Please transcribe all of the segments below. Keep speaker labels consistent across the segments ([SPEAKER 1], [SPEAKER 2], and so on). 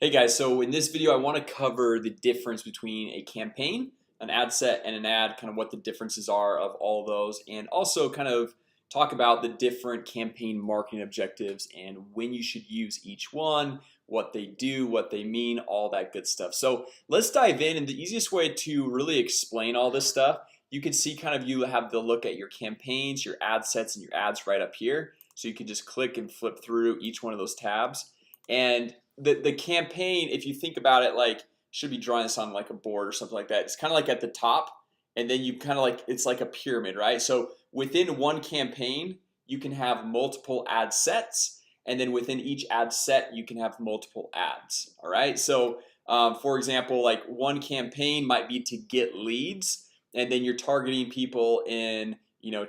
[SPEAKER 1] Hey guys, so in this video I want to cover the difference between a campaign, an ad set, and an ad, kind of what the differences are of all those, and also kind of talk about the different campaign marketing objectives and when you should use each one, what they do, what they mean, all that good stuff. So let's dive in, and the easiest way to really explain all this stuff, you can see kind of you have the look at your campaigns, your ad sets, and your ads right up here. So you can just click and flip through each one of those tabs. And the campaign, if you think about it, like should be drawing this on like a board or something like that. It's kind of like at the top, and then you kind of like it's like a pyramid, right? So within one campaign you can have multiple ad sets, and then within each ad set you can have multiple ads. All right, so for example, like one campaign might be to get leads, and then you're targeting people in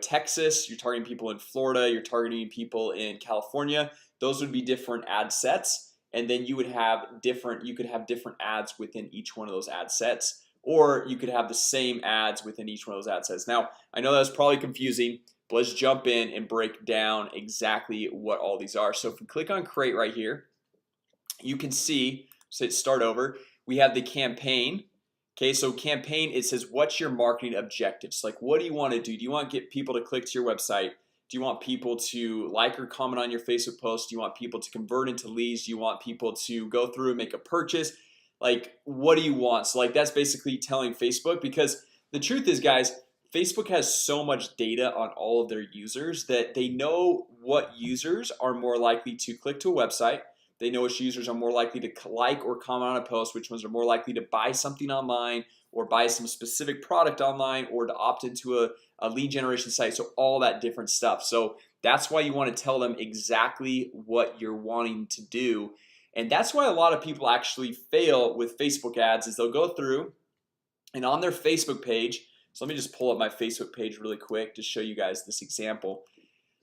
[SPEAKER 1] Texas, you're targeting people in Florida, you're targeting people in California. Those would be different ad sets, and then you could have different ads within each one of those ad sets, or you could have the same ads within each one of those ad sets. Now I know that's probably confusing, but let's jump in and break down exactly what all these are. So if we click on create right here, you can see, so hit start over, we have the campaign. Okay, so campaign, it says what's your marketing objectives? Like what do you want to do? Do you want to get people to click to your website? Do you want people to like or comment on your Facebook post? Do you want people to convert into leads? Do you want people to go through and make a purchase? Like what do you want? So like that's basically telling Facebook, because the truth is, guys, Facebook has so much data on all of their users that they know what users are more likely to click to a website. They know which users are more likely to like or comment on a post, which ones are more likely to buy something online or buy some specific product online or to opt into a lead generation site. So all that different stuff. So that's why you want to tell them exactly what you're wanting to do. And that's why a lot of people actually fail with Facebook ads, is they'll go through and on their Facebook page. So let me just pull up my Facebook page really quick to show you guys this example.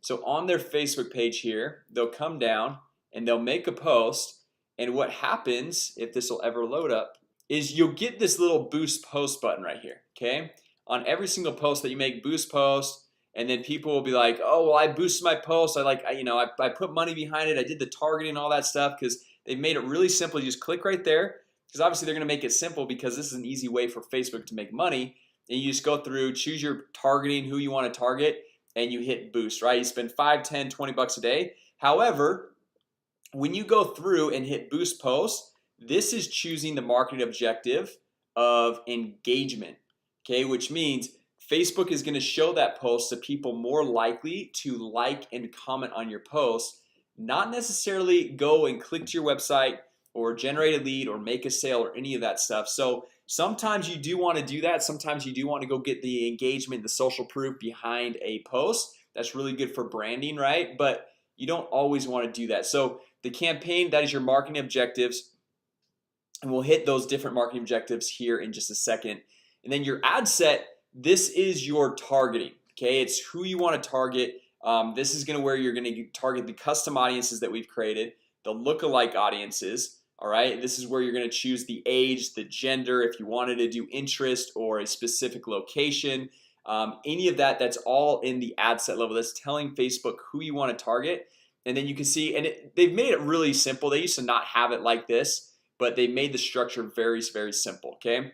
[SPEAKER 1] So on their Facebook page here, they'll come down and they'll make a post, and what happens, if this will ever load up, is you'll get this little boost post button right here. Okay, on every single post that you make, boost post, and then people will be like, oh well, I boosted my post, I put money behind it, I did the targeting, all that stuff, because they've made it really simple. You just click right there, because obviously they're gonna make it simple, because this is an easy way for Facebook to make money. And you just go through, choose your targeting, who you want to target, and you hit boost, right? You spend 5, 10, 20 bucks a day. However, when you go through and hit boost post, this is choosing the marketing objective of engagement. Okay, which means Facebook is going to show that post to people more likely to like and comment on your post, not necessarily go and click to your website or generate a lead or make a sale or any of that stuff. So sometimes you do want to do that. Sometimes you do want to go get the engagement, the social proof behind a post. That's really good for branding, right? But you don't always want to do that. So the campaign, that is your marketing objectives, and we'll hit those different marketing objectives here in just a second. And then your ad set, this is your targeting. Okay, it's who you want to target. This is where you're going to target the custom audiences that we've created, the lookalike audiences. All right, this is where you're going to choose the age, the gender, if you wanted to do interest or a specific location, any of that. That's all in the ad set level. That's telling Facebook who you want to target. And then you can see, and they've made it really simple. They used to not have it like this, but they made the structure very, very simple. Okay,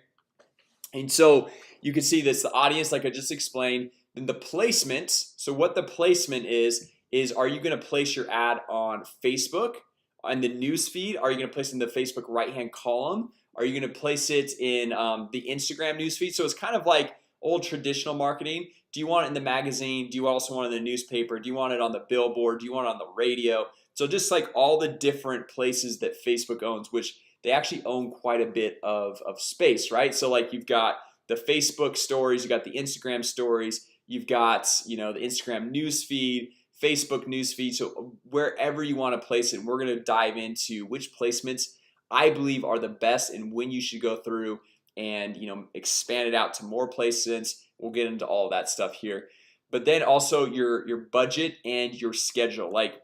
[SPEAKER 1] and so you can see this, the audience, like I just explained. Then the placement. So what the placement is are you going to place your ad on Facebook on the news feed? Are you going to place it in the Facebook right-hand column? Are you going to place it in the Instagram news feed? So it's kind of like old traditional marketing. Do you want it in the magazine? Do you also want it in the newspaper? Do you want it on the billboard? Do you want it on the radio? So just like all the different places that Facebook owns, which they actually own quite a bit of space, right? So like you've got the Facebook stories, you got the Instagram stories, you've got the Instagram news feed, Facebook news feed. So wherever you want to place it, we're going to dive into which placements I believe are the best and when you should go through and expand it out to more placements. We'll get into all that stuff here, but then also your budget and your schedule. Like,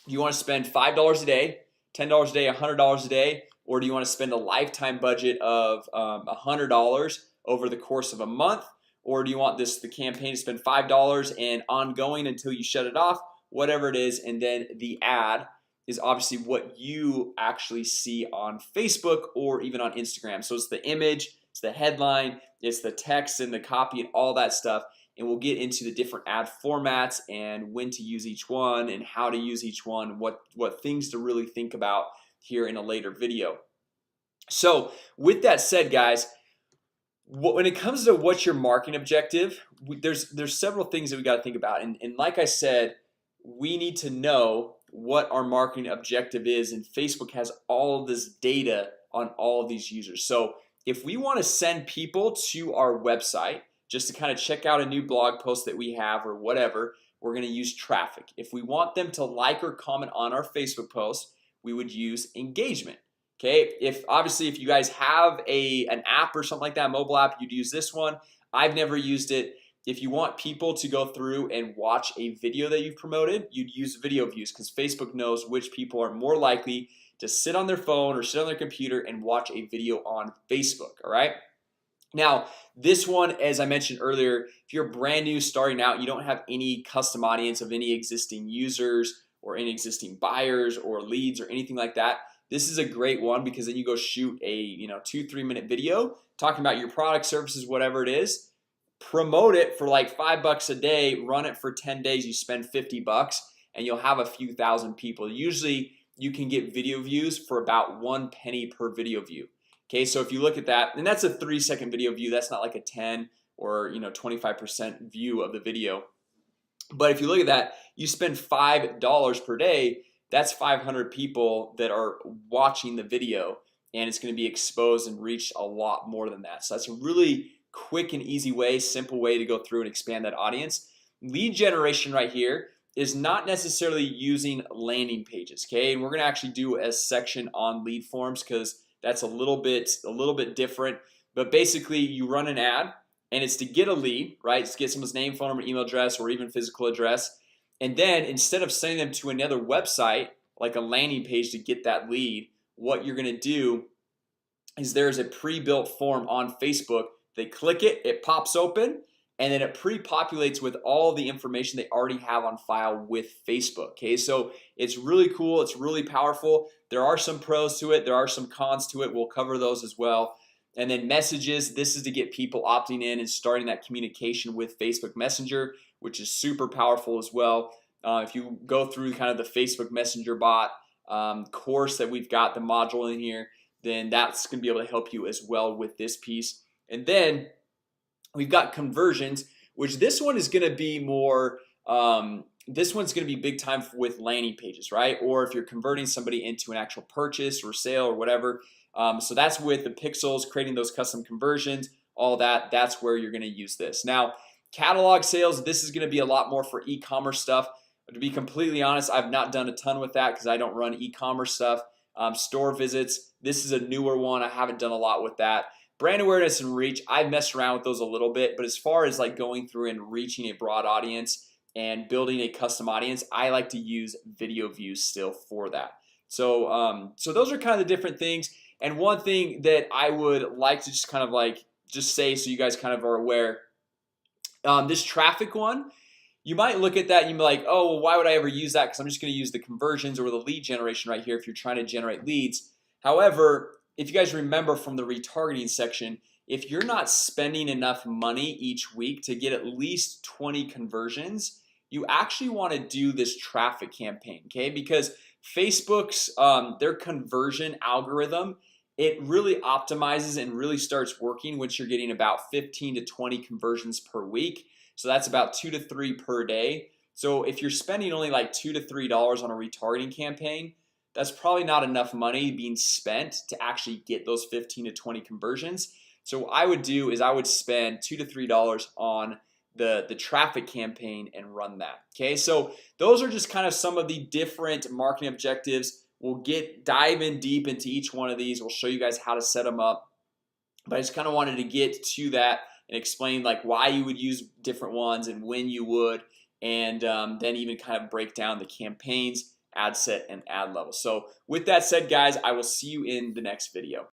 [SPEAKER 1] you want to spend $5 a day, $10 a day, $100 a day, or do you want to spend a lifetime budget of $100 over the course of a month? Or do you want the campaign to spend $5 and ongoing until you shut it off, whatever it is? And then the ad is obviously what you actually see on Facebook or even on Instagram. So it's the image, it's the headline, it's the text and the copy and all that stuff. And we'll get into the different ad formats and when to use each one and how to use each one, what things to really think about here in a later video. So with that said, guys, when it comes to what's your marketing objective, there's several things that we got to think about, and like I said, we need to know what our marketing objective is, and Facebook has all of this data on all of these users. So if we want to send people to our website just to kind of check out a new blog post that we have or whatever, we're going to use traffic. If we want them to like or comment on our Facebook post, we would use engagement. Okay, if you guys have an app or something like that, mobile app, you'd use this one. I've never used it. If you want people to go through and watch a video that you've promoted, you'd use video views, because Facebook knows which people are more likely to sit on their phone or sit on their computer and watch a video on Facebook. All right, now this one, as I mentioned earlier, if you're brand new starting out, you don't have any custom audience of any existing users or any existing buyers or leads or anything like that, this is a great one, because then you go shoot a 2-3 minute video talking about your product, services, whatever it is, promote it for like $5 a day, run it for 10 days, you spend $50 and you'll have a few thousand people. Usually you can get video views for about 1 penny per video view. Okay, so if you look at that, and that's a 3-second video view, that's not like a 10 or 25% view of the video. But if you look at that, you spend $5 per day, that's 500 people that are watching the video, and it's going to be exposed and reached a lot more than that. So that's a really quick and easy way, simple way to go through and expand that audience. Lead generation right here is not necessarily using landing pages. Okay, and we're going to actually do a section on lead forms, because that's a little bit different. But basically you run an ad and it's to get a lead, right? It's to get someone's name, phone number, email address, or even physical address. And then instead of sending them to another website like a landing page to get that lead, what you're gonna do is there's a pre-built form on Facebook. They click it, it pops open, and then it pre-populates with all the information they already have on file with Facebook. Okay, so it's really cool, it's really powerful. There are some pros to it, there are some cons to it. We'll cover those as well. And then messages, this is to get people opting in and starting that communication with Facebook Messenger, which is super powerful as well. If you go through kind of the Facebook Messenger bot course that we've got, the module in here, then that's gonna be able to help you as well with this piece. And then we've got conversions, which this one is gonna be more this one's gonna be big time with landing pages, right? Or if you're converting somebody into an actual purchase or sale or whatever. So that's with the pixels, creating those custom conversions, all that, that's where you're gonna use this. Now catalog sales, this is gonna be a lot more for e-commerce stuff. But to be completely honest, I've not done a ton with that because I don't run e-commerce stuff. Store visits, this is a newer one. I haven't done a lot with that. Brand awareness and reach, I've messed around with those a little bit, but as far as like going through and reaching a broad audience and building a custom audience, I like to use video views still for that. So so those are kind of the different things. And one thing that I would like to just kind of like say, so you guys kind of are aware, this traffic one, you might look at that and you'd be like, oh, well, why would I ever use that? Because I'm just going to use the conversions or the lead generation right here if you're trying to generate leads. However, if you guys remember from the retargeting section, if you're not spending enough money each week to get at least 20 conversions, you actually want to do this traffic campaign, okay? Because Facebook's their conversion algorithm, it really optimizes and really starts working once you're getting about 15 to 20 conversions per week. So that's about 2 to 3 per day. So if you're spending only like $2 to $3 on a retargeting campaign, that's probably not enough money being spent to actually get those 15 to 20 conversions. So what I would do is I would spend $2 to $3 on the traffic campaign and run that. Okay, so those are just kind of some of the different marketing objectives. We'll dive in deep into each one of these. We'll show you guys how to set them up, but I just kind of wanted to get to that and explain like why you would use different ones and when you would, and then even kind of break down the campaigns, ad set, and ad level. So with that said, guys, I will see you in the next video.